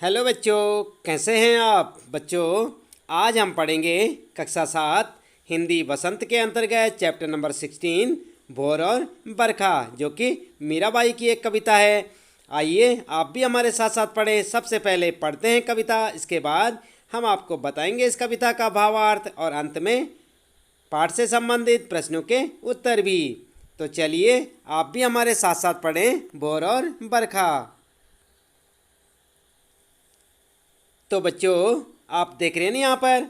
Hello बच्चों, कैसे हैं आप बच्चों। आज हम पढ़ेंगे कक्षा 7 हिंदी वसंत के अंतर्गत चैप्टर नंबर 16 भोर और बरखा, जो कि मीराबाई की एक कविता है। आइए आप भी हमारे साथ साथ पढ़ें। सबसे पहले पढ़ते हैं कविता, इसके बाद हम आपको बताएंगे इस कविता का भावार्थ और अंत में पाठ से संबंधित प्रश्नों के उत्तर भी। तो चलिए आप भी हमारे साथ साथ पढ़ें भोर और बरखा। तो बच्चों, आप देख रहे हैं ना यहाँ पर,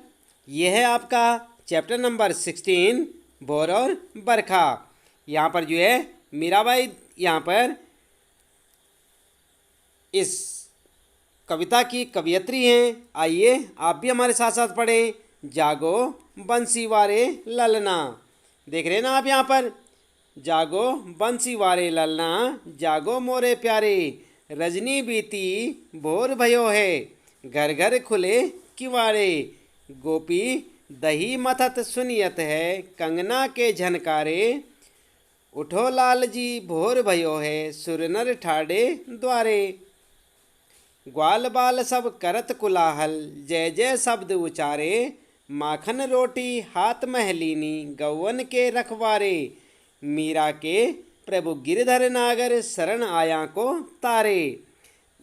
यह है आपका चैप्टर नंबर 16 भोर और बरखा। यहाँ पर जो है मीराबाई यहाँ पर इस कविता की कवियत्री हैं। आइए आप भी हमारे साथ साथ पढ़ें। जागो बंसी वारे ललना। देख रहे हैं ना आप यहाँ पर, जागो बंसी वारे ललना, जागो मोरे प्यारे, रजनी बीती भोर भयो है, घर घर खुले किवाड़े, गोपी दही मथत सुनियत है, कंगना के झनकारे, उठो लाल जी भोर भयो है, सुरनर ठाड़े द्वारे, ग्वाल बाल सब करत कुलाहल, जय जय शब्द उचारे, माखन रोटी हाथ महलीनी, गौवन के रखवारे, मीरा के प्रभु गिरधर नागर, शरण आया को तारे।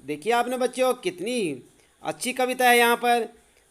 देखिए आपने बच्चों, कितनी अच्छी कविता है। यहाँ पर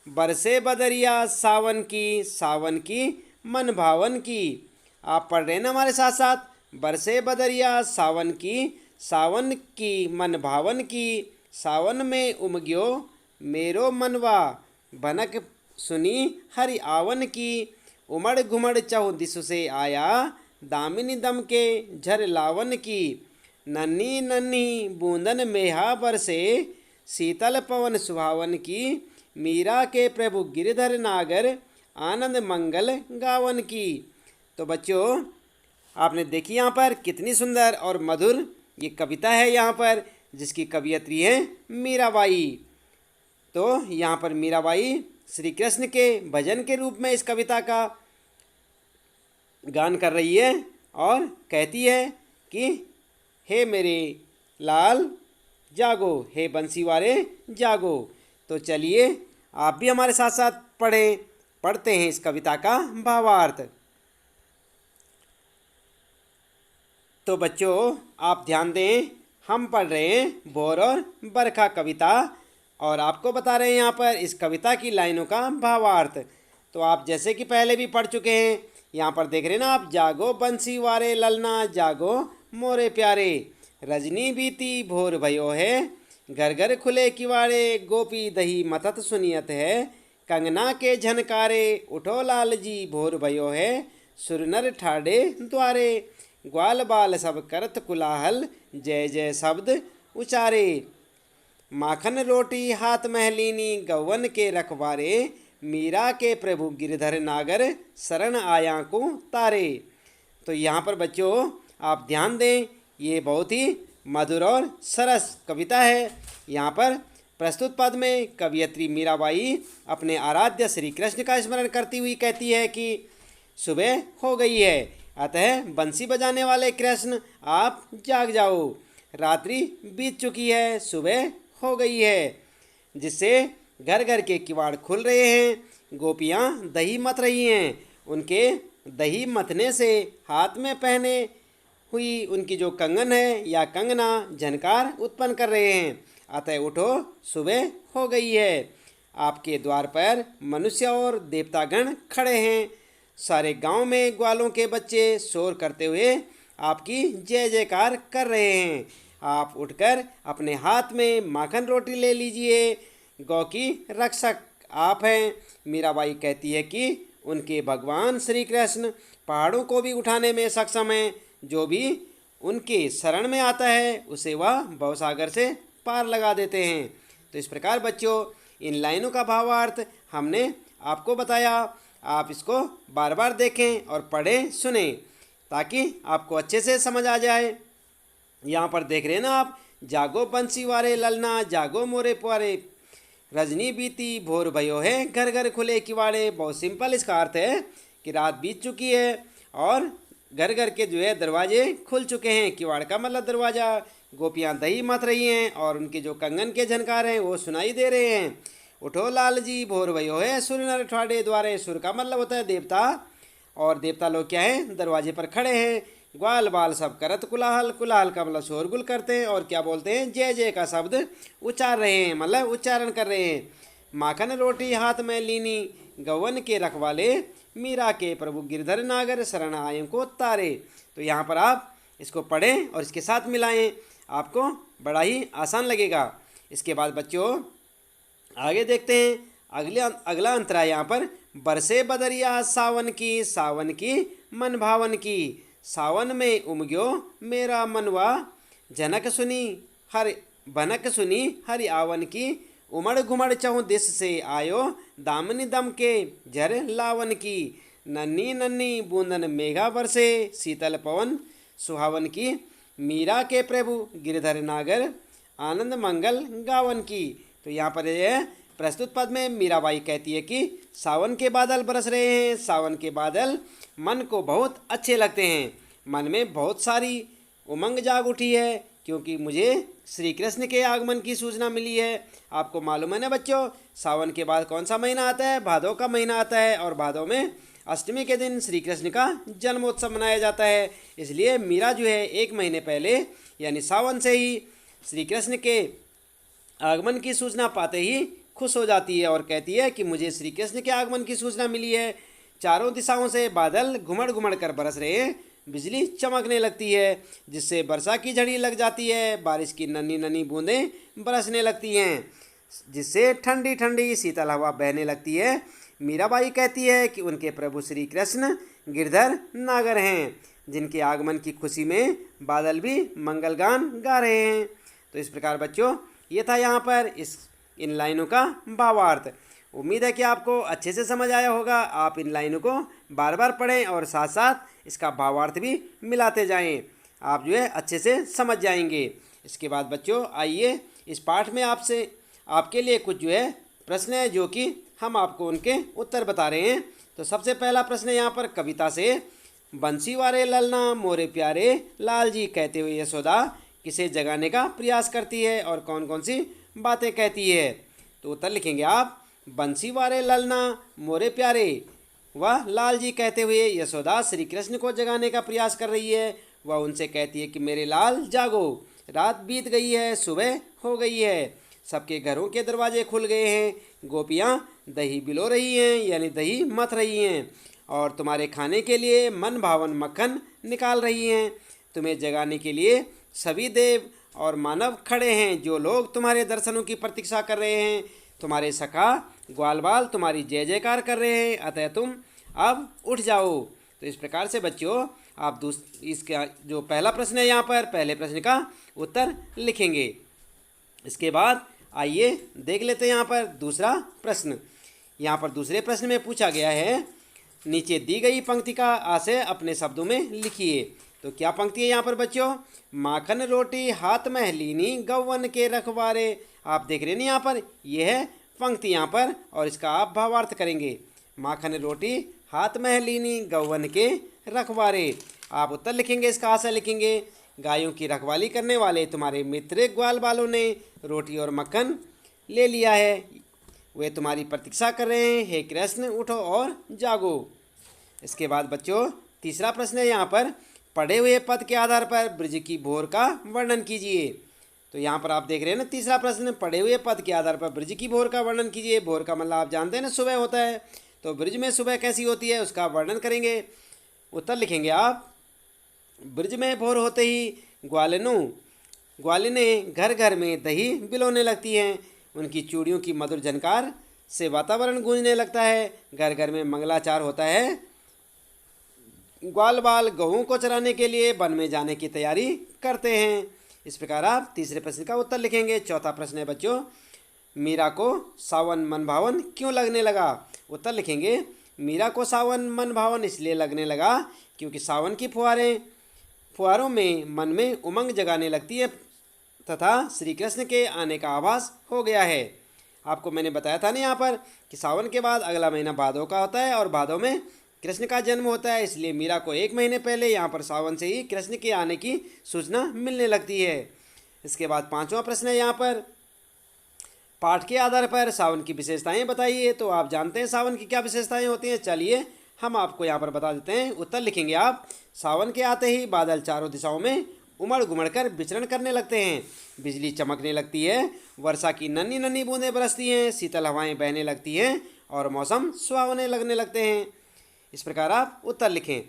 बरसे बदरिया सावन की मन भावन की। आप पढ़ रहे हैं ना हमारे साथ साथ। बरसे बदरिया सावन की मन भावन की, सावन में उमग्यो मेरो मनवा, भनक सुनी हरि आवन की, उमड़ घुमड़ चहु दिशु से आया, दामिनी दम के झर लावन की, नन्ही नन्ही बूंदन मेहा बरसे, शीतल पवन सुहावन की, मीरा के प्रभु गिरधर नागर, आनंद मंगल गावन की। तो बच्चों, आपने देखी यहाँ पर कितनी सुंदर और मधुर ये कविता है यहाँ पर, जिसकी कवियत्री है मीराबाई। तो यहाँ पर मीराबाई श्री कृष्ण के भजन के रूप में इस कविता का गान कर रही है और कहती है कि हे मेरे लाल जागो, हे बंसी वाले जागो। तो चलिए आप भी हमारे साथ साथ पढ़ते हैं इस कविता का भावार्थ। तो बच्चों आप ध्यान दें, हम पढ़ रहे हैं भोर और बरखा कविता और आपको बता रहे हैं यहाँ पर इस कविता की लाइनों का भावार्थ। तो आप जैसे कि पहले भी पढ़ चुके हैं, यहाँ पर देख रहे हैं ना आप, जागो बंसी वारे ललना, जागो मोरे प्यारे, रजनी बीती भोर भयो है, घर घर खुले किवाड़े, गोपी दही मथत सुनियत है, कंगना के झनकारे, उठो लाल जी भोर भयो है, सुरनर ठाड़े द्वारे, ग्वाल बाल सब करत कुलाहल, जय जय शब्द उचारे, माखन रोटी हाथ महलीनी, गौवन के रखवारे, मीरा के प्रभु गिरधर नागर, शरण आया को तारे। तो यहाँ पर बच्चों आप ध्यान दें, ये बहुत ही मधुर और सरस कविता है। यहाँ पर प्रस्तुत पद में कवियत्री मीराबाई अपने आराध्य श्री कृष्ण का स्मरण करती हुई कहती है कि सुबह हो गई है, अतः बंसी बजाने वाले कृष्ण आप जाग जाओ, रात्रि बीत चुकी है, सुबह हो गई है, जिससे घर घर के किवाड़ खुल रहे हैं, गोपियाँ दही मथ रही हैं, उनके दही मथने से हाथ में पहने हुई उनकी जो कंगन है या कंगना झनकार उत्पन्न कर रहे हैं, अतः उठो सुबह हो गई है, आपके द्वार पर मनुष्य और देवतागण खड़े हैं, सारे गांव में ग्वालों के बच्चे शोर करते हुए आपकी जय जयकार कर रहे हैं, आप उठकर अपने हाथ में माखन रोटी ले लीजिए, गौ की रक्षक आप हैं। मीराबाई कहती है कि उनके भगवान श्री कृष्ण पहाड़ों को भी उठाने में सक्षम हैं, जो भी उनके शरण में आता है उसे वह भवसागर से पार लगा देते हैं। तो इस प्रकार बच्चों इन लाइनों का भावार्थ हमने आपको बताया। आप इसको बार बार देखें और पढ़ें सुनें ताकि आपको अच्छे से समझ आ जाए। यहाँ पर देख रहे हैं ना आप, जागो बंसी वारे ललना, जागो मोरे प्यारे, रजनी बीती भोर भयो है, घर घर खुले किवाड़े। बहुत सिंपल इसका अर्थ है कि रात बीत चुकी है और घर घर के जो है दरवाजे खुल चुके हैं। किवाड़ का मतलब दरवाज़ा, गोपियाँ दही मथ रही हैं और उनके जो कंगन के झनकार हैं वो सुनाई दे रहे हैं। उठो लाल जी भोर भयो है, सुर नर ठाड़े द्वारे। सुर का मतलब होता है देवता, और देवता लोग क्या हैं, दरवाजे पर खड़े हैं। ग्वाल बाल सब करत कुलाहल, कुलाहल का मतलब शोरगुल करते हैं और क्या बोलते हैं, जय जय का शब्द उच्चार रहे हैं, मतलब उच्चारण कर रहे हैं। माखन रोटी हाथ में लीनी, गवन के रखवाले, मीरा के प्रभु गिरधर नागर, शरण आयों को तारे। तो यहाँ पर आप इसको पढ़ें और इसके साथ मिलाएं, आपको बड़ा ही आसान लगेगा। इसके बाद बच्चों आगे देखते हैं, अगला अंतरा यहाँ पर, बरसे बदरिया सावन की, सावन की मन भावन की। सावन में उमग्यो मेरा मनवा, जनक सुनी हर भनक सुनी हरि आवन की। उमड़ घुमड़ चहु दिश से आयो, दामनी दम के झर लावन की। नन्ही नन्ही बूंदन मेघा बरसे, शीतल पवन सुहावन की। मीरा के प्रभु गिरधर नागर, आनंद मंगल गावन की। तो यहाँ पर यह प्रस्तुत पद में मीराबाई कहती है कि सावन के बादल बरस रहे हैं, सावन के बादल मन को बहुत अच्छे लगते हैं, मन में बहुत सारी उमंग जाग उठी है, क्योंकि मुझे श्री कृष्ण के आगमन की सूचना मिली है। आपको मालूम है ना बच्चों, सावन के बाद कौन सा महीना आता है, भादों का महीना आता है, और भादों में अष्टमी के दिन श्री कृष्ण का जन्मोत्सव मनाया जाता है। इसलिए मीरा जो है 1 महीने पहले यानी सावन से ही श्री कृष्ण के आगमन की सूचना पाते ही खुश हो जाती है और कहती है कि मुझे श्री कृष्ण के आगमन की सूचना मिली है। चारों दिशाओं से बादल घुमड़ घुमड़ कर बरस रहे हैं, बिजली चमकने लगती है, जिससे वर्षा की झड़ी लग जाती है, बारिश की नन्ही नन्ही बूंदें बरसने लगती हैं, जिससे ठंडी ठंडी शीतल हवा बहने लगती है। मीराबाई कहती है कि उनके प्रभु श्री कृष्ण गिरधर नागर हैं, जिनके आगमन की खुशी में बादल भी मंगलगान गा रहे हैं। तो इस प्रकार बच्चों ये था यहाँ पर इन लाइनों का भावार्थ। उम्मीद है कि आपको अच्छे से समझ आया होगा। आप इन लाइनों को बार बार पढ़ें और साथ साथ इसका भावार्थ भी मिलाते जाएं, आप जो है अच्छे से समझ जाएंगे। इसके बाद बच्चों आइए इस पाठ में आपसे आपके लिए कुछ जो है प्रश्न है, जो कि हम आपको उनके उत्तर बता रहे हैं। तो सबसे पहला प्रश्न है यहाँ पर कविता से, बंसी वारे ललना मोरे प्यारे लाल जी कहते हुए यशोदा किसे जगाने का प्रयास करती है और कौन कौन सी बातें कहती है। तो उत्तर लिखेंगे आप, बंसी वारे ललना मोरे प्यारे, वह लाल जी कहते हुए यशोदा श्री कृष्ण को जगाने का प्रयास कर रही है। वह उनसे कहती है कि मेरे लाल जागो, रात बीत गई है, सुबह हो गई है, सबके घरों के दरवाजे खुल गए हैं, गोपियाँ दही बिलो रही हैं यानी दही मथ रही हैं, और तुम्हारे खाने के लिए मन भावन मक्खन निकाल रही हैं। तुम्हें जगाने के लिए सभी देव और मानव खड़े हैं, जो लोग तुम्हारे दर्शनों की प्रतीक्षा कर रहे हैं। तुम्हारे सखा ग्वाल बाल तुम्हारी जय जयकार कर रहे हैं, अतः तुम अब उठ जाओ। तो इस प्रकार से बच्चों आप इसका जो पहला प्रश्न है यहाँ पर पहले प्रश्न का उत्तर लिखेंगे। इसके बाद आइए देख लेते हैं यहाँ पर दूसरा प्रश्न। यहाँ पर दूसरे प्रश्न में पूछा गया है, नीचे दी गई पंक्ति का आशय अपने शब्दों में लिखिए। तो क्या पंक्ति है यहाँ पर बच्चों, माखन रोटी हाथ में लीनी गौवन के रखवारे। आप देख रहे हैं यहाँ पर यह है पंक्ति यहाँ पर, और इसका आप भावार्थ करेंगे। माखन रोटी हाथ में लीनी गौवन के रखवारे। आप उत्तर लिखेंगे, इसका आशय लिखेंगे, गायों की रखवाली करने वाले तुम्हारे मित्र ग्वाल बालों ने रोटी और मक्खन ले लिया है, वे तुम्हारी प्रतीक्षा कर रहे हैं, हे कृष्ण उठो और जागो। इसके बाद बच्चों तीसरा प्रश्न है यहाँ पर, पढ़े हुए पद के आधार पर ब्रज की भोर का वर्णन कीजिए। तो यहाँ पर आप देख रहे हैं ना तीसरा प्रश्न, पढ़े हुए पद के आधार पर ब्रज की भोर का वर्णन कीजिए। भोर का मतलब आप जानते हैं ना सुबह होता है, तो ब्रज में सुबह कैसी होती है उसका वर्णन करेंगे। उत्तर लिखेंगे आप, ब्रज में भोर होते ही ग्वालिने घर घर में दही बिलोने लगती हैं, उनकी चूड़ियों की मधुर झनकार से वातावरण गूंजने लगता है, घर घर में मंगलाचार होता है, ग्वाल बाल गहूँ को चराने के लिए वन में जाने की तैयारी करते हैं। इस प्रकार आप तीसरे प्रश्न का उत्तर लिखेंगे। चौथा प्रश्न है बच्चों, मीरा को सावन मन भावन क्यों लगने लगा। उत्तर लिखेंगे, मीरा को सावन मन भावन इसलिए लगने लगा क्योंकि सावन की फुहारों में मन में उमंग जगाने लगती है तथा श्री कृष्ण के आने का आभास हो गया है। आपको मैंने बताया था ना यहाँ पर कि सावन के बाद अगला महीना भादों का होता है और भादों में कृष्ण का जन्म होता है, इसलिए मीरा को 1 महीने पहले यहाँ पर सावन से ही कृष्ण के आने की सूचना मिलने लगती है। इसके बाद 5वां प्रश्न है यहाँ पर, पाठ के आधार पर सावन की विशेषताएं बताइए। तो आप जानते हैं सावन की क्या विशेषताएं होती हैं, चलिए हम आपको यहाँ पर बता देते हैं। उत्तर लिखेंगे आप, सावन के आते ही बादल चारों दिशाओं में उमड़ घुमड़ कर विचरण करने लगते हैं, बिजली चमकने लगती है, वर्षा की नन्ही नन्ही बूंदें बरसती हैं, शीतल हवाएं बहने लगती हैं और मौसम सुहावने लगने लगते हैं। इस प्रकार आप उत्तर लिखें।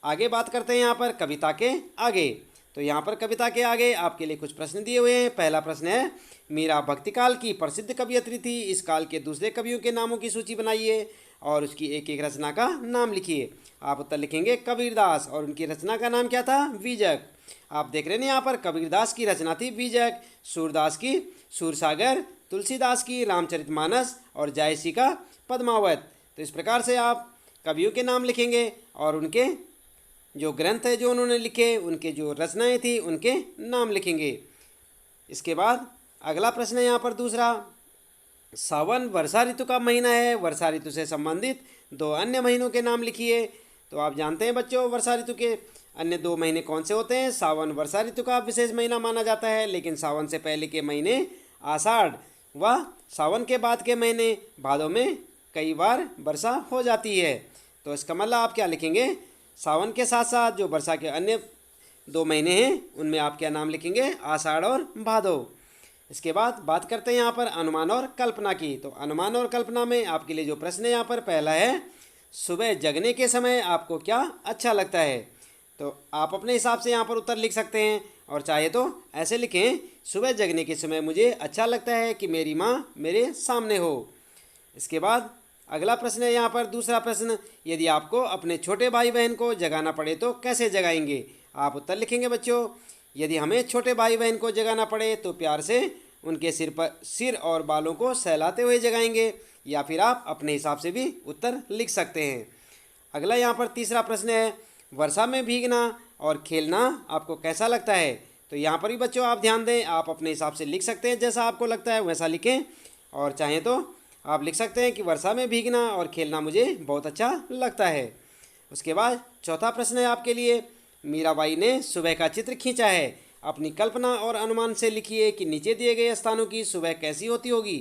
आगे बात करते हैं यहाँ पर कविता के आगे। तो यहाँ पर कविता के आगे आपके लिए कुछ प्रश्न दिए हुए हैं। पहला प्रश्न है, मीरा भक्तिकाल की प्रसिद्ध कवियत्री थी, इस काल के दूसरे कवियों के नामों की सूची बनाइए और उसकी एक एक रचना का नाम लिखिए। आप उत्तर लिखेंगे कबीरदास, और उनकी रचना का नाम क्या था, बीजक। आप देख रहे हैं यहाँ पर कबीरदास की रचना थी बीजक, सूरदास की सूरसागर, तुलसीदास की रामचरितमानस और जायसी का पद्मावत। तो इस प्रकार से आप कवियों के नाम लिखेंगे और उनके जो ग्रंथ है जो उन्होंने लिखे, उनके जो रचनाएं थी उनके नाम लिखेंगे। इसके बाद अगला प्रश्न है यहाँ पर दूसरा, सावन वर्षा ऋतु का महीना है, वर्षा ऋतु से संबंधित 2 अन्य महीनों के नाम लिखिए। तो आप जानते हैं बच्चों वर्षा ऋतु के अन्य 2 महीने कौन से होते हैं। सावन वर्षा ऋतु का विशेष महीना माना जाता है, लेकिन सावन से पहले के महीने आषाढ़ व सावन के बाद के महीने भादों में कई बार वर्षा हो जाती है। तो इसका मतलब आप क्या लिखेंगे, सावन के साथ साथ जो वर्षा के अन्य 2 महीने हैं उनमें आप क्या नाम लिखेंगे, आषाढ़ और भादो। इसके बाद बात करते हैं यहाँ पर अनुमान और कल्पना की। तो अनुमान और कल्पना में आपके लिए जो प्रश्न है यहाँ पर पहला है, सुबह जगने के समय आपको क्या अच्छा लगता है। तो आप अपने हिसाब से यहाँ पर उत्तर लिख सकते हैं और चाहे तो ऐसे लिखें, सुबह जगने के समय मुझे अच्छा लगता है कि मेरी माँ मेरे सामने हो। इसके बाद अगला प्रश्न है यहाँ पर दूसरा प्रश्न, यदि आपको अपने छोटे भाई बहन को जगाना पड़े तो कैसे जगाएंगे। आप उत्तर लिखेंगे बच्चों, यदि हमें छोटे भाई बहन को जगाना पड़े तो प्यार से उनके सिर और बालों को सहलाते हुए जगाएंगे, या फिर आप अपने हिसाब से भी उत्तर लिख सकते हैं। अगला यहाँ पर तीसरा प्रश्न है, वर्षा में भीगना और खेलना आपको कैसा लगता है। तो यहाँ पर भी बच्चों आप ध्यान दें, आप अपने हिसाब से लिख सकते हैं, जैसा आपको लगता है वैसा लिखें, और चाहें तो आप लिख सकते हैं कि वर्षा में भीगना और खेलना मुझे बहुत अच्छा लगता है। उसके बाद चौथा प्रश्न है आपके लिए, मीराबाई ने सुबह का चित्र खींचा है, अपनी कल्पना और अनुमान से लिखिए कि नीचे दिए गए स्थानों की सुबह कैसी होती होगी।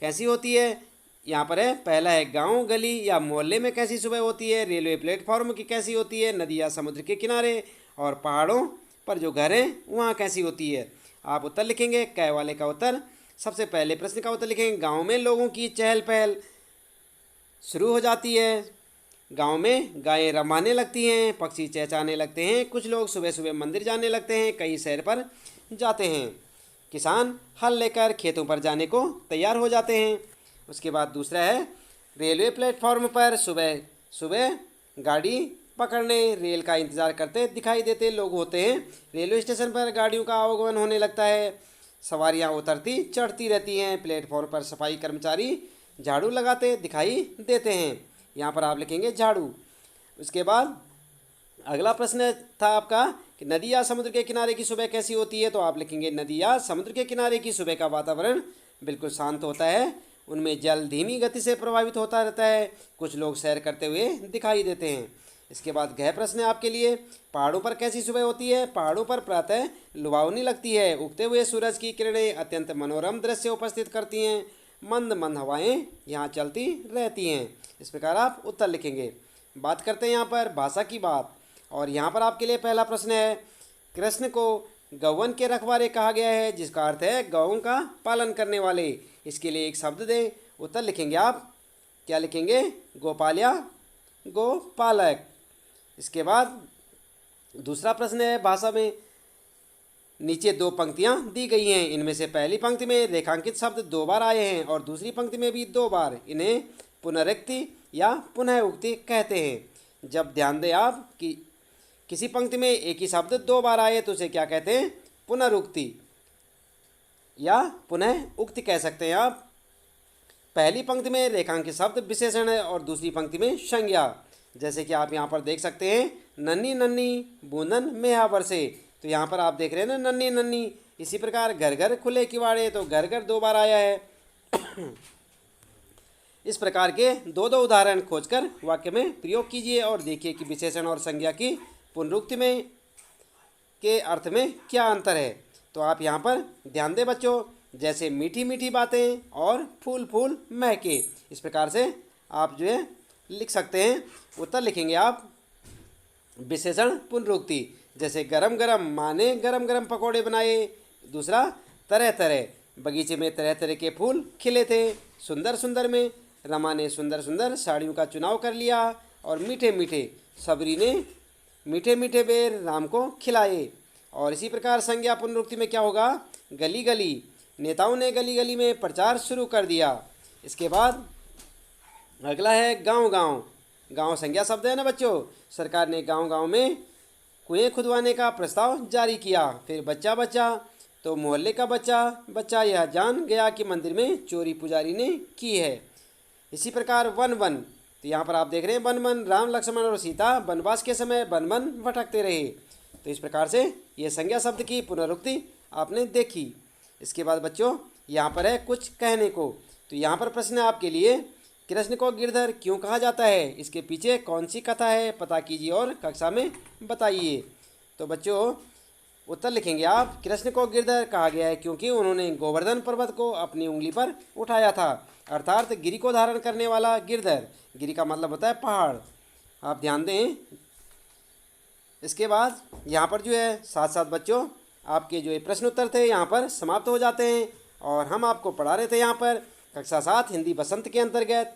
कैसी होती है यहाँ पर है, पहला है गांव गली या मोहल्ले में कैसी सुबह होती है, रेलवे प्लेटफॉर्म की कैसी होती है, नदी या समुद्र के किनारे, और पहाड़ों पर जो घर हैं वहाँ कैसी होती है। आप उत्तर लिखेंगे, कै वाले का उत्तर। सबसे पहले प्रश्न का उत्तर लिखेंगे, गाँव में लोगों की चहल पहल शुरू हो जाती है, गांव में गायें रमाने लगती हैं, पक्षी चहचहाने लगते हैं, कुछ लोग सुबह सुबह मंदिर जाने लगते हैं, कई सैर पर जाते हैं, किसान हल लेकर खेतों पर जाने को तैयार हो जाते हैं। उसके बाद दूसरा है, रेलवे प्लेटफॉर्म पर सुबह सुबह गाड़ी पकड़ने रेल का इंतज़ार करते दिखाई देते लोग होते हैं, रेलवे स्टेशन पर गाड़ियों का आवागमन होने लगता है, सवारियां उतरती चढ़ती रहती हैं, प्लेटफॉर्म पर सफाई कर्मचारी झाड़ू लगाते दिखाई देते हैं। यहाँ पर आप लिखेंगे झाड़ू। उसके बाद अगला प्रश्न था आपका कि नदी या समुद्र के किनारे की सुबह कैसी होती है। तो आप लिखेंगे, नदी या समुद्र के किनारे की सुबह का वातावरण बिल्कुल शांत होता है, उनमें जल धीमी गति से प्रवाहित होता रहता है, कुछ लोग सैर करते हुए दिखाई देते हैं। इसके बाद गह प्रश्न है आपके लिए, पहाड़ों पर कैसी सुबह होती है। पहाड़ों पर प्रातः लुभावनी लगती है, उगते हुए सूरज की किरणें अत्यंत मनोरम दृश्य उपस्थित करती हैं, मंद मंद हवाएं यहाँ चलती रहती हैं। इस प्रकार आप उत्तर लिखेंगे। बात करते हैं यहाँ पर भाषा की बात, और यहाँ पर आपके लिए पहला प्रश्न है, कृष्ण को गौवन के रखवारे कहा गया है, जिसका अर्थ है गौओं का पालन करने वाले। इसके लिए एक शब्द दें। उत्तर लिखेंगे आप, क्या लिखेंगे, गोपाल, गोपालक। इसके बाद दूसरा प्रश्न है, भाषा में नीचे 2 पंक्तियां दी गई हैं, इनमें से पहली पंक्ति में रेखांकित शब्द 2 बार आए हैं और दूसरी पंक्ति में भी 2 बार, इन्हें पुनरुक्ति या पुनः उक्ति कहते हैं। जब ध्यान दें आप कि किसी पंक्ति में एक ही शब्द 2 बार आए तो उसे क्या कहते हैं, पुनरुक्ति या पुनः उक्ति कह सकते हैं आप। पहली पंक्ति में रेखांकित शब्द विशेषण है और दूसरी पंक्ति में संज्ञा, जैसे कि आप यहाँ पर देख सकते हैं, नन्ही नन्ही बूंदन मेहा बरसे। तो यहाँ पर आप देख रहे हैं ना, नन्ही नन्ही। इसी प्रकार घर घर खुले किवाड़े, तो घर घर 2 बार आया है। इस प्रकार के 2 उदाहरण खोजकर वाक्य में प्रयोग कीजिए और देखिए कि विशेषण और संज्ञा की पुनरुक्ति में के अर्थ में क्या अंतर है। तो आप यहाँ पर ध्यान दें बच्चों, जैसे मीठी मीठी बातें और फूल फूल महके, इस प्रकार से आप जो है लिख सकते हैं। उत्तर लिखेंगे आप विशेषण पुनरुक्ति, जैसे गरम गरम माँ ने गरम गरम पकौड़े बनाए। दूसरा, तरह तरह बगीचे में तरह तरह के फूल खिले थे। सुंदर सुंदर में रमा ने सुंदर सुंदर साड़ियों का चुनाव कर लिया। और मीठे मीठे सबरी ने मीठे मीठे बेर राम को खिलाए। और इसी प्रकार संज्ञा पुनरुक्ति में क्या होगा, गली गली नेताओं ने गली गली में प्रचार शुरू कर दिया। इसके बाद अगला है गांव गांव। गांव संज्ञा शब्द है ना बच्चों। सरकार ने गांव गांव में कुएं खुदवाने का प्रस्ताव जारी किया। फिर बच्चा बच्चा, तो मोहल्ले का बच्चा बच्चा यह जान गया कि मंदिर में चोरी पुजारी ने की है। इसी प्रकार वन वन, तो यहाँ पर आप देख रहे हैं वन वन, राम लक्ष्मण और सीता वनवास के समय वन वन भटकते रहे। तो इस प्रकार से ये संज्ञा शब्द की पुनरुक्ति आपने देखी। इसके बाद बच्चों यहाँ पर है कुछ कहने को। तो यहाँ पर प्रश्न है आपके लिए, कृष्ण को गिरधर क्यों कहा जाता है, इसके पीछे कौन सी कथा है, पता कीजिए और कक्षा में बताइए। तो बच्चों उत्तर लिखेंगे आप, कृष्ण को गिरधर कहा गया है क्योंकि उन्होंने गोवर्धन पर्वत को अपनी उंगली पर उठाया था, अर्थात गिरि को धारण करने वाला गिरधर। गिरि का मतलब होता है पहाड़, आप ध्यान दें। इसके बाद यहाँ पर जो है साथ साथ बच्चों आपके जो ये प्रश्न उत्तर थे यहाँ पर समाप्त हो जाते हैं। और हम आपको पढ़ा रहे थे यहाँ पर कक्षा 7 हिंदी बसंत के अंतर्गत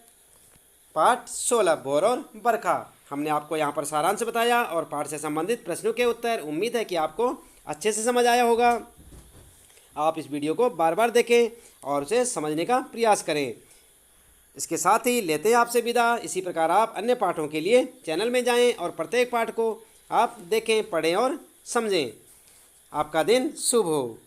पाठ 16 भोर और बरखा। हमने आपको यहाँ पर सारांश बताया और पाठ से संबंधित प्रश्नों के उत्तर। उम्मीद है कि आपको अच्छे से समझ आया होगा। आप इस वीडियो को बार बार देखें और उसे समझने का प्रयास करें। इसके साथ ही लेते हैं आपसे विदा। इसी प्रकार आप अन्य पाठों के लिए चैनल में जाएं और प्रत्येक पाठ को आप देखें, पढ़ें और समझें। आपका दिन शुभ हो।